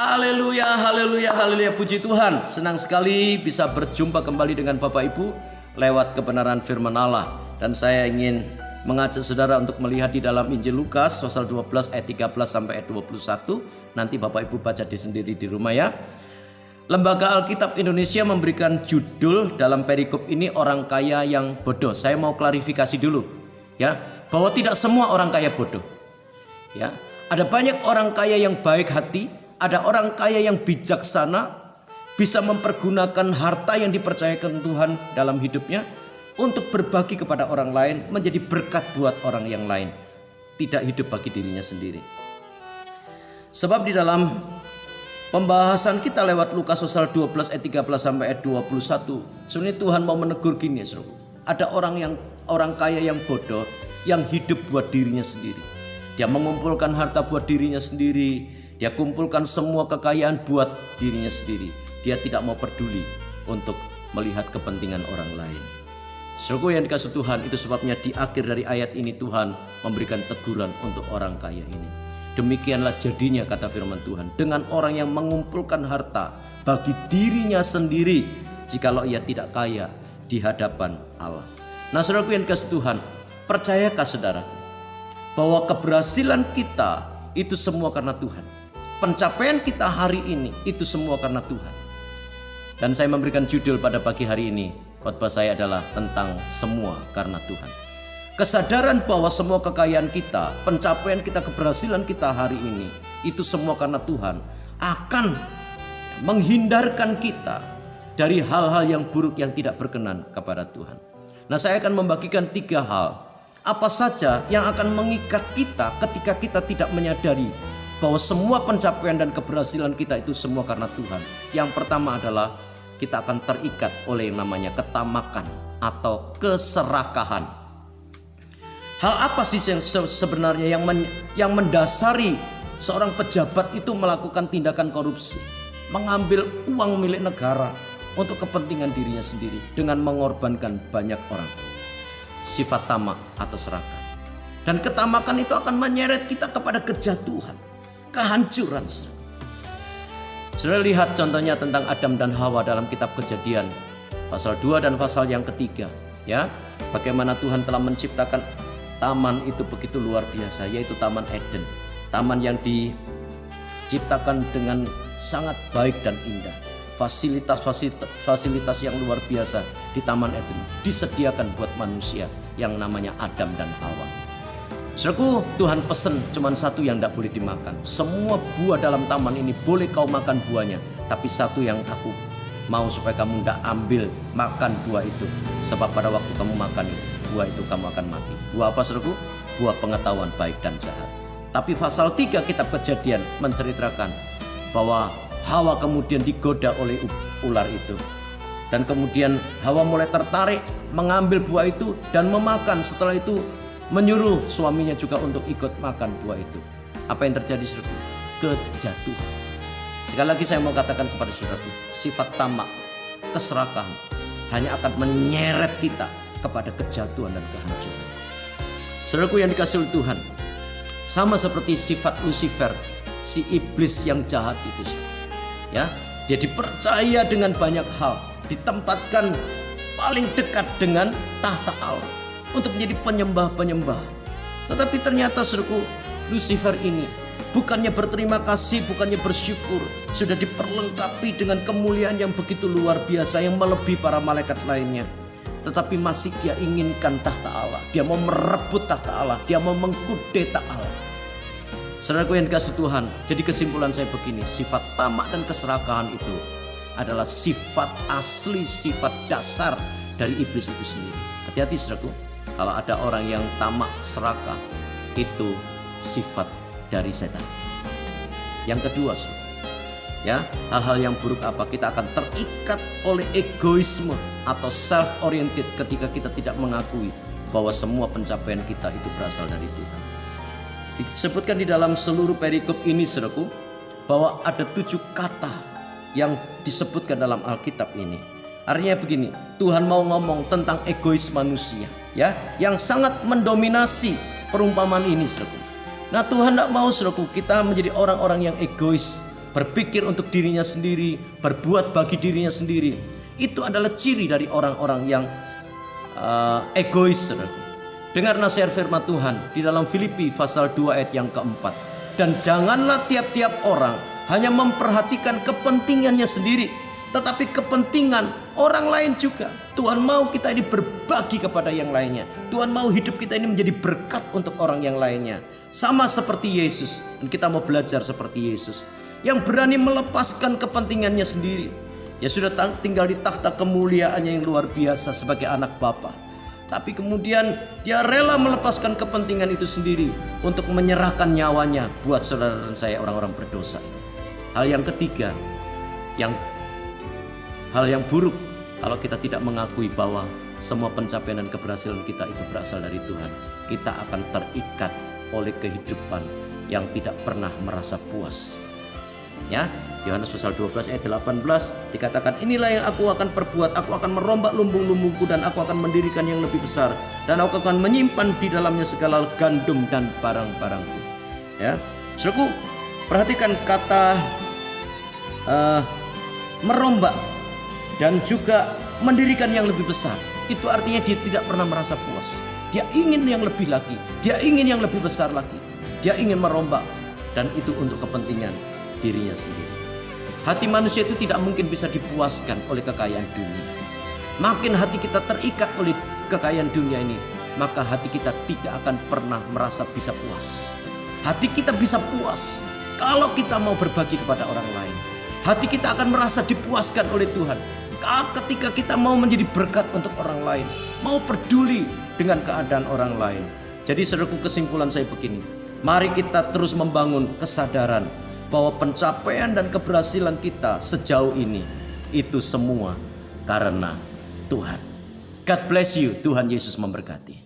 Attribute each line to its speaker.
Speaker 1: Haleluya, haleluya, haleluya, puji Tuhan. Senang sekali bisa berjumpa kembali dengan Bapak Ibu lewat kebenaran firman Allah. Dan saya ingin mengajak saudara untuk melihat di dalam Injil Lukas pasal 12 ayat 13 sampai ayat 21. Nanti Bapak Ibu baca sendiri di rumah ya. Lembaga Alkitab Indonesia memberikan judul dalam perikop ini orang kaya yang bodoh. Saya mau klarifikasi dulu ya, bahwa tidak semua orang kaya bodoh. Ya, ada banyak orang kaya yang baik hati, ada orang kaya yang bijaksana, bisa mempergunakan harta yang dipercayakan Tuhan dalam hidupnya untuk berbagi kepada orang lain, menjadi berkat buat orang yang lain, tidak hidup bagi dirinya sendiri. Sebab di dalam pembahasan kita lewat Lukas pasal 12 ayat 13 sampai ayat 21, sebenarnya Tuhan mau menegur gini ya, saudara. Ada orang kaya yang bodoh yang hidup buat dirinya sendiri. Dia mengumpulkan harta buat dirinya sendiri, dia kumpulkan semua kekayaan buat dirinya sendiri. Dia tidak mau peduli untuk melihat kepentingan orang lain. Saudara yang dikasih Tuhan, itu sebabnya di akhir dari ayat ini Tuhan memberikan teguran untuk orang kaya ini. Demikianlah jadinya, kata firman Tuhan, dengan orang yang mengumpulkan harta bagi dirinya sendiri, jikalau ia tidak kaya di hadapan Allah. Nah, saudaraku yang dikasih Tuhan, percayakah saudara bahwa keberhasilan kita itu semua karena Tuhan? Pencapaian kita hari ini itu semua karena Tuhan. Dan saya memberikan judul pada pagi hari ini, khotbah saya adalah tentang semua karena Tuhan. Kesadaran bahwa semua kekayaan kita, pencapaian kita, keberhasilan kita hari ini itu semua karena Tuhan akan menghindarkan kita dari hal-hal yang buruk yang tidak berkenan kepada Tuhan. Nah, saya akan membagikan 3 hal apa saja yang akan mengikat kita ketika kita tidak menyadari bahwa semua pencapaian dan keberhasilan kita itu semua karena Tuhan. Yang pertama adalah kita akan terikat oleh namanya ketamakan atau keserakahan. Hal apa sih yang sebenarnya yang mendasari seorang pejabat itu melakukan tindakan korupsi, mengambil uang milik negara untuk kepentingan dirinya sendiri dengan mengorbankan banyak orang? Sifat tamak atau serakah. Dan ketamakan itu akan menyeret kita kepada kejatuhan, kehancuran. Sudah lihat contohnya tentang Adam dan Hawa dalam kitab Kejadian pasal 2 dan pasal yang ketiga ya. Bagaimana Tuhan telah menciptakan taman itu begitu luar biasa, yaitu Taman Eden. Taman yang diciptakan dengan sangat baik dan indah. Fasilitas yang luar biasa di Taman Eden disediakan buat manusia yang namanya Adam dan Hawa. Saudaraku, Tuhan pesen cuma satu yang tidak boleh dimakan. Semua buah dalam taman ini boleh kau makan buahnya, tapi satu yang aku mau supaya kamu tidak ambil makan buah itu. Sebab pada waktu kamu makan buah itu kamu akan mati. Buah apa, saudaraku? Buah pengetahuan baik dan jahat. Tapi pasal 3 kitab Kejadian menceritakan bahwa Hawa kemudian digoda oleh ular itu. Dan kemudian Hawa mulai tertarik mengambil buah itu dan memakan. Setelah itu menyuruh suaminya juga untuk ikut makan buah itu. Apa yang terjadi, saudaraku? Kejatuhan. Sekali lagi saya mau katakan kepada saudaraku, sifat tamak, keserakahan hanya akan menyeret kita kepada kejatuhan dan kehancuran. Saudaraku yang dikasihi oleh Tuhan, sama seperti sifat Lucifer, si iblis yang jahat itu. Ya, dia dipercaya dengan banyak hal, ditempatkan paling dekat dengan tahta Allah untuk menjadi penyembah-penyembah. Tetapi ternyata saudaraku, Lucifer ini bukannya berterima kasih, bukannya bersyukur, sudah diperlengkapi dengan kemuliaan yang begitu luar biasa yang melebihi para malaikat lainnya. Tetapi masih dia inginkan tahta Allah. Dia mau merebut tahta Allah, dia mau mengkudeta Allah. Saudaraku yang dikasihi Tuhan, jadi kesimpulan saya begini, sifat tamak dan keserakahan itu adalah sifat asli, sifat dasar dari iblis itu sendiri. Hati-hati saudaraku, kalau ada orang yang tamak, serakah, itu sifat dari setan. Yang kedua, ya, hal-hal yang buruk apa? Kita akan terikat oleh egoisme atau self-oriented ketika kita tidak mengakui bahwa semua pencapaian kita itu berasal dari Tuhan. Disebutkan di dalam seluruh perikop ini, saudaraku, bahwa ada 7 kata yang disebutkan dalam Alkitab ini. Artinya begini, Tuhan mau ngomong tentang egois manusia, ya, yang sangat mendominasi perumpamaan ini, saudaraku. Nah, Tuhan tidak mau, saudaraku, kita menjadi orang-orang yang egois, berpikir untuk dirinya sendiri, berbuat bagi dirinya sendiri. Itu adalah ciri dari orang-orang yang egois, saudaraku. Dengar nasihat firman Tuhan di dalam Filipi pasal 2 ayat yang keempat. Dan janganlah tiap-tiap orang hanya memperhatikan kepentingannya sendiri, tetapi kepentingan orang lain juga. Tuhan mau kita ini berbagi kepada yang lainnya. Tuhan mau hidup kita ini menjadi berkat untuk orang yang lainnya. Sama seperti Yesus. Dan kita mau belajar seperti Yesus, yang berani melepaskan kepentingannya sendiri. Ya sudah tinggal di takhta kemuliaannya yang luar biasa sebagai anak Bapa. Tapi kemudian dia rela melepaskan kepentingan itu sendiri untuk menyerahkan nyawanya buat saudara dan saya orang-orang berdosa. Hal yang ketiga, hal yang buruk kalau kita tidak mengakui bahwa semua pencapaian dan keberhasilan kita itu berasal dari Tuhan. Kita akan terikat oleh kehidupan yang tidak pernah merasa puas. Ya, Yohanes pasal 12 ayat 18 dikatakan, inilah yang aku akan perbuat, aku akan merombak lumbung-lumbungku dan aku akan mendirikan yang lebih besar, dan aku akan menyimpan di dalamnya segala gandum dan barang-barangku. Ya, saudaraku, perhatikan kata merombak dan juga mendirikan yang lebih besar. Itu artinya dia tidak pernah merasa puas. Dia ingin yang lebih lagi, dia ingin yang lebih besar lagi. Dia ingin merombak, dan itu untuk kepentingan dirinya sendiri. Hati manusia itu tidak mungkin bisa dipuaskan oleh kekayaan dunia. Makin hati kita terikat oleh kekayaan dunia ini, maka hati kita tidak akan pernah merasa bisa puas. Hati kita bisa puas kalau kita mau berbagi kepada orang lain. Hati kita akan merasa dipuaskan oleh Tuhan ketika kita mau menjadi berkat untuk orang lain, mau peduli dengan keadaan orang lain. Jadi saudaraku, kesimpulan saya begini, mari kita terus membangun kesadaran bahwa pencapaian dan keberhasilan kita sejauh ini itu semua karena Tuhan. God bless you. Tuhan Yesus memberkati.